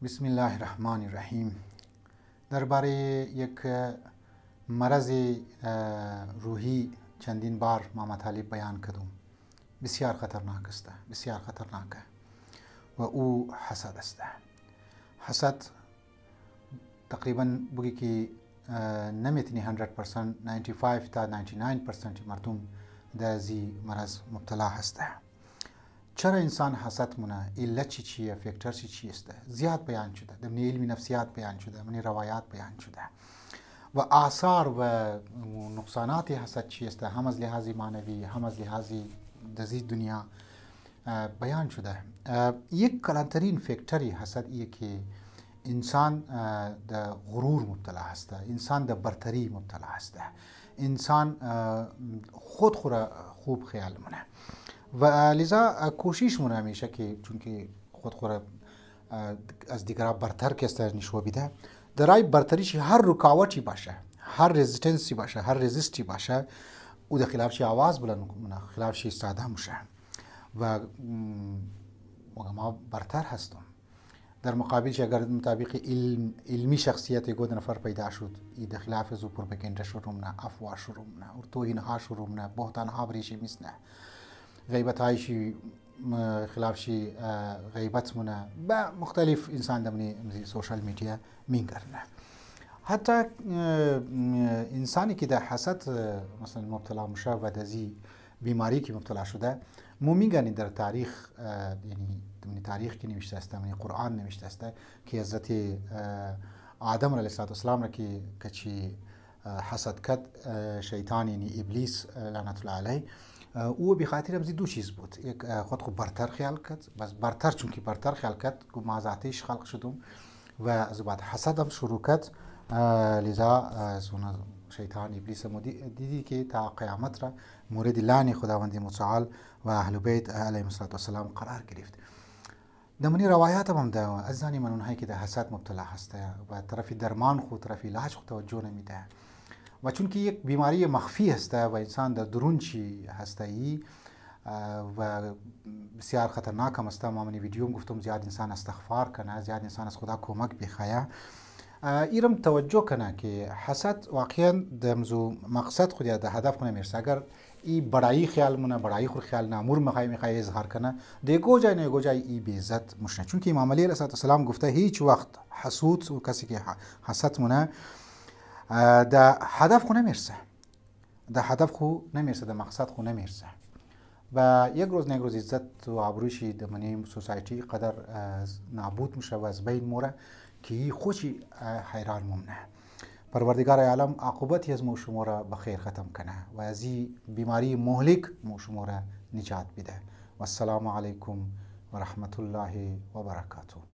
بسم الله الرحمن الرحیم. درباره یک مرض روحی چندین بار ما مطالب بیان کردم. بسیار خطرناک است، بسیار خطرناک و او حسد است. حسد تقریبا بگی که نمیتونی 100% 95 تا 99% مردم در زی مرض مبتلا هسته. چرا انسان حسد مونه؟ علت چیه؟ فاکتور چی است؟ زیاد بیان شده. در علم نفسیات بیان شده، من روایات بیان شده. و آثار و نقصانات حسد چی است؟ هم از لحاظ معنوی، هم از لحاظ دزی دنیا بیان شده. یک کلانترین فاکتوری حسد ایه که انسان در غرور مبتلا هسته، انسان در برتری مبتلا هسته، انسان خود خوب خیال مونه و لذا کوشش مونه همیشه که چون که خود از دیگران برتر کسته نشو بیده، درای برتریش هر رکاوٹی باشه، هر رزिस्टنسی باشه، هر رزिस्टी باشه، او در خلافش آواز بلند کنه، خلافش ایستاده میشه و ما برتر هستم. در مقابلش اگر مطابق علمی شخصیت یک نفر پیدا شد، ای در خلاف زو پروپاگاندا شروع مونه، افواه شروع مونه، اور توهین ها شروع مونه، بهتان ها بریشی میسنه، غیبت هایشی خلافشی غیبت مونه، با مختلف انسان دمنی سوشال میدیا مینگرنه. حتی انسانی که در حسد مثلا مبتلا میشه و دزی بیماری که مبتلا شده، مو میگن در تاریخ، یعنی در تاریخ که نوشته است، در قرآن نوشته است که حضرت آدم علیه السلام را که کچی حسد کرد شیطان، یعنی ابلیس لعنت الله علیه، او به خاطر همزی دو چیز بود. یک خود برتر خیال کرد، بس برتر چون که برتر خیال کرد که ما ذاتیش خلق شدم و از بعد حسد هم شروع کرد. لذا شیطان ابلیس دیدی که تا قیامت را مورد لعن خداوند متعال و اهل بیت علیهم السلام قرار گرفت. دمنی روایات هم ده عزیزانی من اونهایی که در حسد مبتلا هسته و طرف درمان خود، طرف علاج خود توجه نمیده و چون که یک بیماری مخفی هسته و انسان در درون چی هسته ای و بسیار خطرناک هم هسته. ما من ویدیوم گفتم زیاد انسان استغفار کنه، زیاد انسان از خدا کمک بخواه، ایرم توجه کنه که حسد واقعا دمزو مقصد خود یا ده هدف خود نمیرسه. اگر ای بڑایی خیال مونه، بڑایی خود خیال نامور میخوای اظهار کنه، دیگو جای نه جای ای بی عزت مشنه. چون که امام علی علیه السلام گفته هیچ وقت حسود و کسی که حسد مونه ده هدف خو نمیرسه، ده هدف خو نمیرسه، ده مقصد خو نمیرسه و یک روز نه یک روز عزت و آبروشی در منی سوسایتی قدر نابود میشه و از بین موره که خوشی حیران ممنه. پروردگار عالم عاقبتی از مو شما را بخیر ختم کنه و از این بیماری مهلک مو شما را نجات بده. و السلام علیکم و رحمت الله و برکاته.